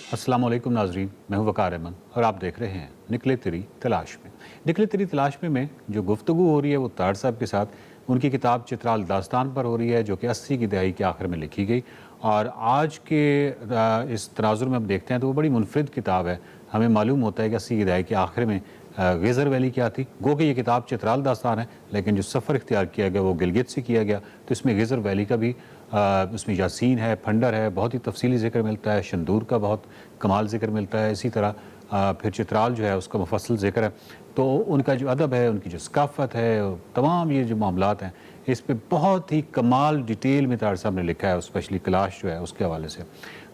अस्सलाम वालेकुम नाजरीन, मैं हूं वकार अहमद और आप देख रहे हैं निकले तेरी तलाश में। निकले तेरी तलाश में जो गुफ्तगू हो रही है वो तार साहब के साथ उनकी किताब चित्राल दास्तान पर हो रही है, जो कि 80 की दहाई के आखिर में लिखी गई। और आज के इस तनाजुर में हम देखते हैं तो वो बड़ी मुनफरिद किताब है। हमें मालूम होता है कि 80 की दहाई के आखिर में गेज़र वैली क्या थी। गो कि ये किताब चित्राल दास्तान है, लेकिन जो सफ़र इख्तियार किया गया वो गिलगित से किया गया, तो इसमें गेज़र वैली का भी उसमें यासीन है, फंडर है, बहुत ही तफसीली जिक्र मिलता है, शंदूर का बहुत कमाल जिक्र मिलता है। इसी तरह फिर चित्राल जो है उसका मुफस्सल जिक्र है। तो उनका जो अदब है, उनकी जो सकाफ़त है, तमाम ये जो मामलात हैं, इस पे बहुत ही कमाल डिटेल में तार साहब ने लिखा है, स्पेशली कैलाश जो है उसके हवाले से।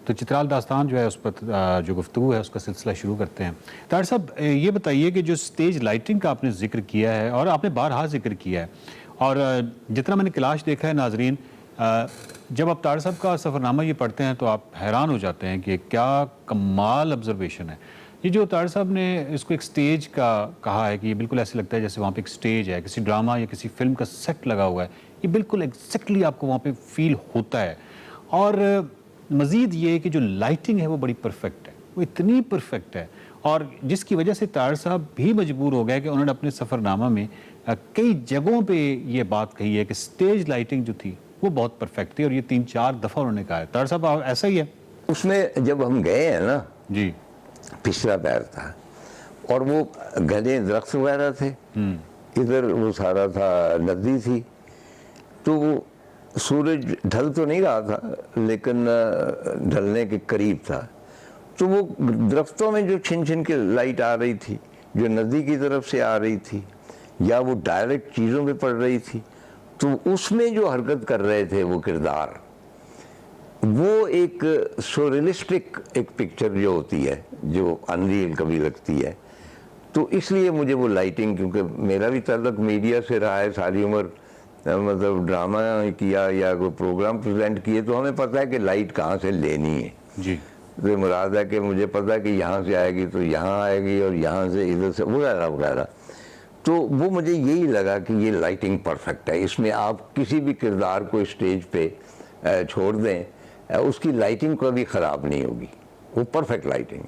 तो चित्राल दास्तान जो है उस पर जो गुफ्तगू है उसका सिलसिला शुरू करते हैं। तार साहब ये बताइए कि जो स्टेज लाइटिंग का आपने जिक्र किया है और आपने बारहा जिक्र किया है, और जितना मैंने कैलाश देखा है नाजरीन, जब आप तार साहब का सफ़रनामा ये पढ़ते हैं तो आप हैरान हो जाते हैं कि क्या कमाल ऑब्जर्वेशन है। ये जो तार साहब ने इसको एक स्टेज का कहा है कि ये बिल्कुल ऐसे लगता है जैसे वहाँ पे एक स्टेज है, किसी ड्रामा या किसी फिल्म का सेट लगा हुआ है। ये बिल्कुल एग्जैक्टली आपको वहाँ पे फील होता है। और मज़ीद ये कि जो लाइटिंग है वो बड़ी परफेक्ट है, वो इतनी परफेक्ट है, और जिसकी वजह से तार साहब भी मजबूर हो गए कि उन्होंने अपने सफ़रनामा में कई जगहों पे ये बात कही है कि स्टेज लाइटिंग जो थी वो बहुत परफेक्ट थी, और ये 3-4 दफ़ा उन्होंने कहा है। तार साहब ऐसा ही है उसमें जब हम गए हैं ना जी, पिछला पैर था और वो घने दरख्त वगैरह थे, इधर वो सारा था नदी थी, तो वो सूरज ढल तो नहीं रहा था लेकिन ढलने के करीब था। तो वो दरख्तों में जो छिन छिन के लाइट आ रही थी, जो नदी की तरफ से आ रही थी या वो डायरेक्ट चीज़ों पे पड़ रही थी, तो उसमें जो हरकत कर रहे थे वो किरदार, वो एक सोरियलिस्टिक एक पिक्चर जो होती है, जो अनरियल कभी लगती है। तो इसलिए मुझे वो लाइटिंग, क्योंकि मेरा भी ताल्लुक मीडिया से रहा है, सारी उम्र मतलब ड्रामा किया या कोई प्रोग्राम प्रेजेंट किए, तो हमें पता है कि लाइट कहाँ से लेनी है जी, तो मुराद है कि मुझे पता है कि यहाँ से आएगी तो यहाँ आएगी और यहाँ से इधर से वगैरह वगैरह। तो वो मुझे यही लगा कि ये लाइटिंग परफेक्ट है, इसमें आप किसी भी किरदार को स्टेज पे छोड़ दें, उसकी लाइटिंग कभी ख़राब नहीं होगी, वो परफेक्ट लाइटिंग।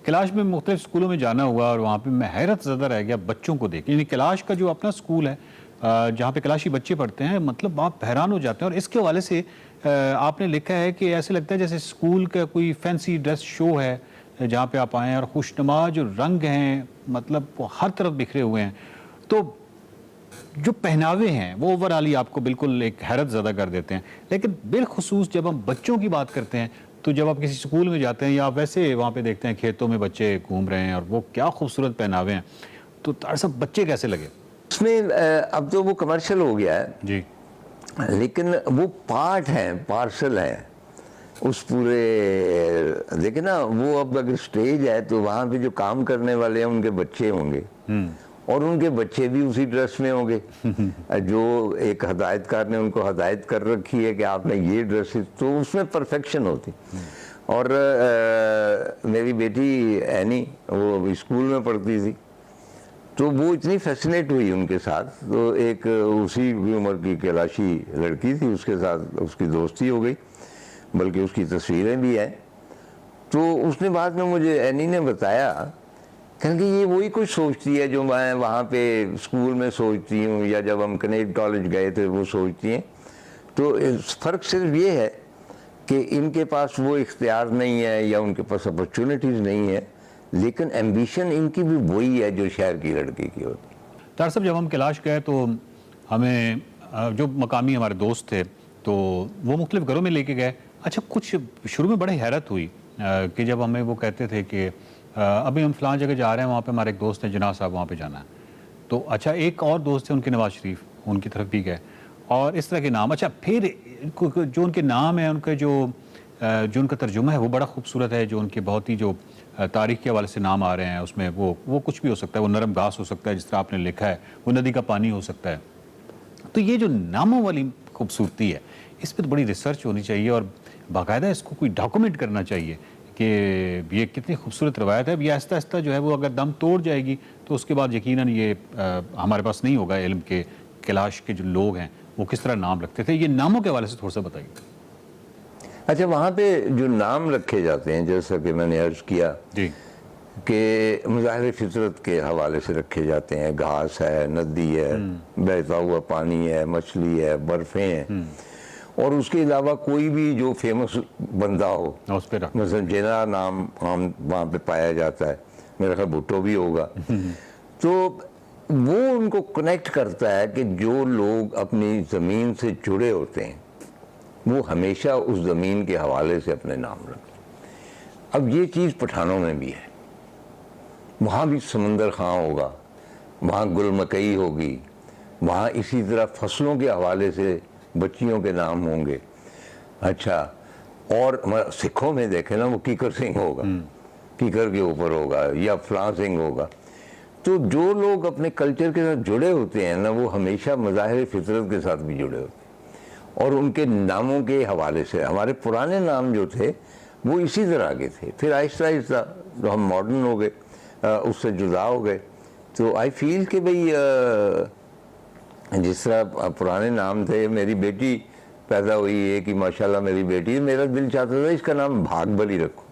कैलाश में मुख्तलिफ स्कूलों में जाना हुआ और वहाँ पे मैं हैरत ज़दा रह गया बच्चों को देख। यानी कैलाश का जो अपना स्कूल है जहाँ पे कैलाशी बच्चे पढ़ते हैं, मतलब आप हैरान हो जाते हैं। और इसके हवाले से आपने लिखा है कि ऐसे लगता है जैसे स्कूल का कोई फैंसी ड्रेस शो है जहाँ पे आप आएँ, और खुशनुमा जो रंग हैं मतलब वो हर तरफ बिखरे हुए हैं। तो जो पहनावे हैं वो ओवरऑल ही आपको बिल्कुल एक हैरत ज़्यादा कर देते हैं। लेकिन बिलखुसूस जब हम बच्चों की बात करते हैं, तो जब आप किसी स्कूल में जाते हैं या आप वैसे वहाँ पे देखते हैं खेतों में बच्चे घूम रहे हैं और वो क्या खूबसूरत पहनावे हैं, तो तार साहब बच्चे कैसे लगे? उसमें अब तो वो कमर्शियल हो गया है जी, लेकिन वो पार्ट है, पार्सल है उस पूरे। देखिए ना, वो अब अगर स्टेज है तो वहाँ पे जो काम करने वाले हैं उनके बच्चे होंगे और उनके बच्चे भी उसी ड्रेस में होंगे जो एक हदायतकार ने उनको हदायत कर रखी है कि आपने ये ड्रेस, तो उसमें परफेक्शन होती। और मेरी बेटी एनी वो स्कूल में पढ़ती थी, तो वो इतनी फैसिनेट हुई उनके साथ। तो एक उसी उम्र की कैलाशी लड़की थी, उसके साथ उसकी दोस्ती हो गई, बल्कि उसकी तस्वीरें भी हैं। तो उसने बाद में मुझे एनी ने बताया, क्योंकि ये वही कुछ सोचती है जो मैं वहाँ पे स्कूल में सोचती हूँ या जब हम कनेक्ट कॉलेज गए थे वो सोचती हैं। तो फ़र्क सिर्फ ये है कि इनके पास वो इख्तियार नहीं है या उनके पास अपॉर्चुनिटीज़ नहीं है, लेकिन एम्बिशन इनकी भी वही है जो शहर की लड़की की होती है। तार साहब जब हम कैलाश गए तो हमें जो मकामी हमारे दोस्त थे तो वो मुख्तलिफ घरों में लेके गए। अच्छा, कुछ शुरू में बड़ी हैरत हुई कि जब हमें वो कहते थे कि अभी हम फ़लाँ जगह जा रहे हैं, वहाँ पे हमारे एक दोस्त हैं जिनाह साहब, वहाँ पे जाना है। तो अच्छा, एक और दोस्त थे उनके नवाज शरीफ, उनकी तरफ भी गए और इस तरह के नाम। अच्छा, फिर जो उनके नाम है, उनके जो उनका तर्जुमा है वो बड़ा खूबसूरत है, जो उनके बहुत ही जो तारीख़ के हवाले से नाम आ रहे हैं उसमें वो कुछ भी हो सकता है। वो नरम घास हो सकता है जिस तरह आपने लिखा है, वो नदी का पानी हो सकता है। तो ये जो नामों वाली खूबसूरती है, इस पर तो बड़ी रिसर्च होनी चाहिए और बाकायदा इसको कोई डॉक्यूमेंट करना चाहिए कि ये कितनी खूबसूरत रवायत है। अब ये आहिस्ता आहिस्ता जो है वो अगर दम तोड़ जाएगी तो उसके बाद यकीनन ये हमारे पास नहीं होगा इल्म के कैलाश के जो लोग हैं वो किस तरह नाम रखते थे। ये नामों के हवाले से थोड़ा सा बताइए। अच्छा, वहाँ पे जो नाम रखे जाते हैं, जैसा कि मैंने अर्ज किया जी कि मुज़ाहिर फितरत के हवाले से रखे जाते हैं, घास है, नदी है, बहता हुआ पानी है, मछली है, बर्फ़ें हैं, और उसके अलावा कोई भी जो फेमस बंदा हो, उस पे रख मसलन जिना नाम हम वहाँ पे पाया जाता है, मेरा ख्याल भुट्टो भी होगा। तो वो उनको कनेक्ट करता है कि जो लोग अपनी ज़मीन से जुड़े होते हैं वो हमेशा उस ज़मीन के हवाले से अपने नाम रखते हैं। अब ये चीज़ पठानों में भी है, वहाँ भी समंदर खां होगा, वहाँ गुल मकई होगी, वहाँ इसी तरह फसलों के हवाले से बच्चियों के नाम होंगे। अच्छा, और सिखों में देखें ना, वो कीकर सिंह होगा, कीकर के ऊपर होगा, या फलां सिंह होगा। तो जो लोग अपने कल्चर के साथ जुड़े होते हैं ना, वो हमेशा मज़ाहिर फितरत के साथ भी जुड़े होते हैं, और उनके नामों के हवाले से हमारे पुराने नाम जो थे वो इसी तरह के थे। फिर आहिस्ता आहिस्ता जो हम मॉडर्न हो गए, उससे जुदा हो गए। तो आई फील कि भाई जिस तरह पुराने नाम थे, मेरी बेटी पैदा हुई है कि माशाल्लाह मेरी बेटी, मेरा दिल चाहता था इसका नाम भागबली रखो,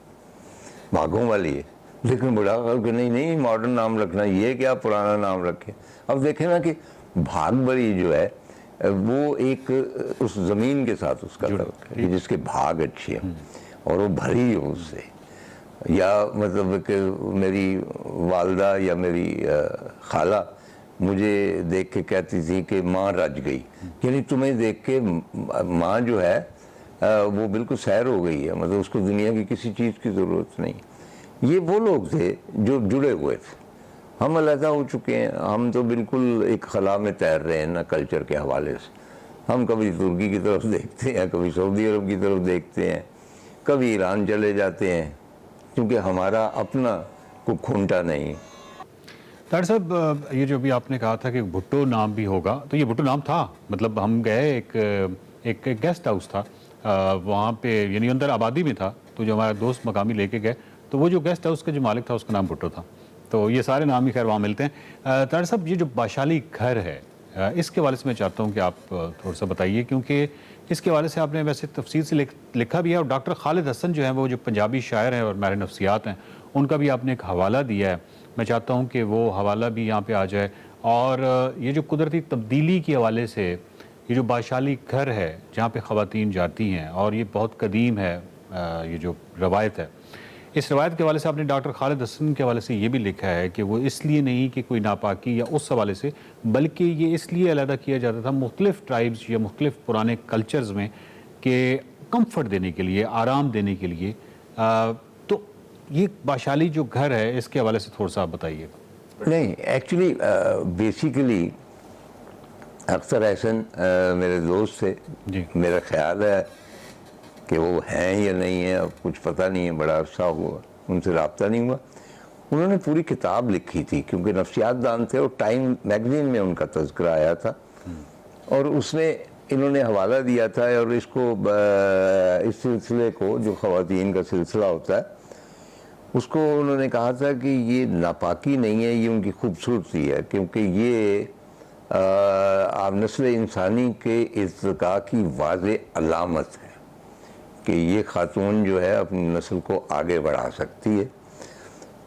भागों वाली है, लेकिन बड़ा कि नहीं मॉडर्न नाम रखना, ये क्या पुराना नाम रखे। अब देखें ना कि भागबली जो है वो एक उस ज़मीन के साथ उसका तल्लुक़ है, जिसके भाग अच्छे हैं और वो भरी हो उससे। या मतलब कि मेरी वालदा या मेरी खाला मुझे देख के कहती थी कि माँ रज गई, यानी तुम्हें देख के माँ जो है वो बिल्कुल सैर हो गई है, मतलब उसको दुनिया की किसी चीज़ की ज़रूरत नहीं। ये वो लोग थे जो जुड़े हुए थे, हम अलहदा हो चुके हैं। हम तो बिल्कुल एक खला में तैर रहे हैं ना कल्चर के हवाले से। हम कभी तुर्की की तरफ देखते हैं, कभी सऊदी अरब की तरफ देखते हैं, कभी ईरान चले जाते हैं, क्योंकि हमारा अपना कोई खूंटा नहीं। डॉक्टर साहब, ये जो भी आपने कहा था कि भुट्टो नाम भी होगा, तो ये भुट्टो नाम था, मतलब हम गए एक गेस्ट हाउस था वहाँ पे, यानी अंदर आबादी में था, तो जो हमारा दोस्त मकामी लेके गए, तो वो जो गेस्ट हाउस का जो मालिक था उसका नाम भुट्टो था। तो ये सारे नाम ही खैर वहाँ मिलते हैं। डॉक्टर साहब, ये जो बाशाली घर है, इसके हवाले से मैं चाहता हूँ कि आप थोड़ा सा बताइए, क्योंकि इसके हवाले से आपने वैसे तफसील से लिखा भी है, और डॉक्टर खालिद हसन जो है वो जो पंजाबी शायर हैं और माहिर नफ्सियात हैं, उनका भी आपने एक हवाला दिया है। मैं चाहता हूँ कि वो हवाला भी यहाँ पे आ जाए। और ये जो कुदरती तब्दीली के हवाले से ये जो बाशाली घर है जहाँ पे ख़वातीन जाती हैं, और ये बहुत कदीम है ये जो रवायत है, इस रवायत के हवाले से आपने डॉक्टर खालिद हसन के हवाले से ये भी लिखा है कि वो इसलिए नहीं कि कोई नापाकी या उस हवाले से, बल्कि ये इसलिए अलहदा किया जाता था मुख्तलिफ़ ट्राइब्स या मुख्तलिफ़ पुराने कल्चर्स में कि कम्फर्ट देने के लिए, आराम देने के लिए। तो ये बाशाली जो घर है इसके हवाले से थोड़ा सा आप बताइए। नहीं, एक्चुअली बेसिकली अख्तर एहसन मेरे दोस्त थे जी। मेरा ख्याल है कि वो हैं या नहीं है, अब कुछ पता नहीं है, बड़ा अरसा हुआ उनसे रब्ता नहीं हुआ। उन्होंने पूरी किताब लिखी थी, क्योंकि नफ्सियात दान थे, और टाइम मैगज़ीन में उनका तज़किरा आया था, और उसमें इन्होंने हवाला दिया था। और इसको इस सिलसिले को, जो ख़वातीन का सिलसिला होता है, उसको उन्होंने कहा था कि ये नापाकी नहीं है, ये उनकी खूबसूरती है, क्योंकि ये आप नस्ल इंसानी के इर्तिका की वाज़े अलामत है कि ये खातून जो है अपनी नस्ल को आगे बढ़ा सकती है।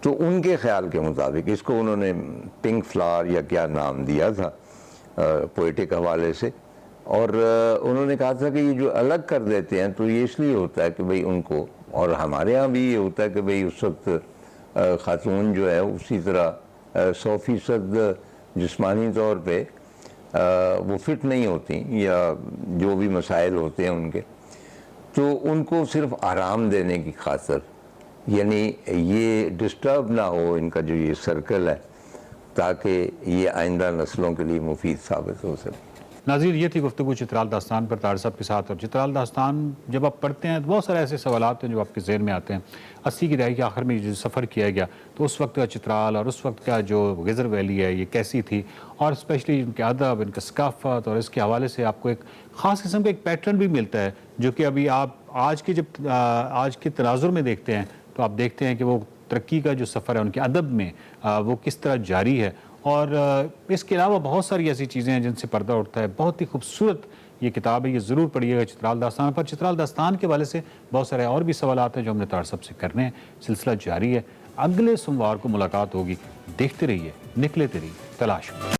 तो उनके ख्याल के मुताबिक इसको उन्होंने पिंक फ्लावर या क्या नाम दिया था पोइटिक हवाले से। और उन्होंने कहा था कि ये जो अलग कर देते हैं तो ये इसलिए होता है कि भाई उनको, और हमारे यहाँ भी ये होता है कि भाई उस वक्त खातून जो है उसी तरह 100% जिस्मानी तौर पे वो फिट नहीं होती, या जो भी मसाइल होते हैं उनके, तो उनको सिर्फ आराम देने की खातिर, यानी ये डिस्टर्ब ना हो इनका जो ये सर्कल है, ताकि ये आइंदा नस्लों के लिए मुफीद साबित हो सके। नाज़रीन, ये थी गुफ्तगू चित्राल दास्तान पर तार साहब के साथ। और चित्राल दास्तान जब आप पढ़ते हैं तो बहुत सारे ऐसे सवालात हैं जो आपके ज़हन में आते हैं। 80 की दहाई के आखिर में जो सफ़र किया गया, तो उस वक्त का चित्राल और उस वक्त का जो गिज़र वैली है ये कैसी थी, और स्पेशली इनके अदब, इनका सकाफ़त, और इसके हवाले से आपको एक ख़ास किस्म का एक पैटर्न भी मिलता है, जो कि अभी आप आज के तनाजुर में देखते हैं तो आप देखते हैं कि वो तरक्की का जो सफ़र है उनके अदब में वो किस तरह जारी है। और इसके अलावा बहुत सारी ऐसी चीज़ें हैं जिनसे पर्दा उठता है। बहुत ही खूबसूरत ये किताब है, ये ज़रूर पढ़िएगा चित्राल दास्तान पर। चित्राल दास्तान के वाले से बहुत सारे और भी सवाल आते हैं जो हमने तार साहब से करने हैं। सिलसिला जारी है, अगले सोमवार को मुलाकात होगी। देखते रहिए निकले तेरी तलाश में।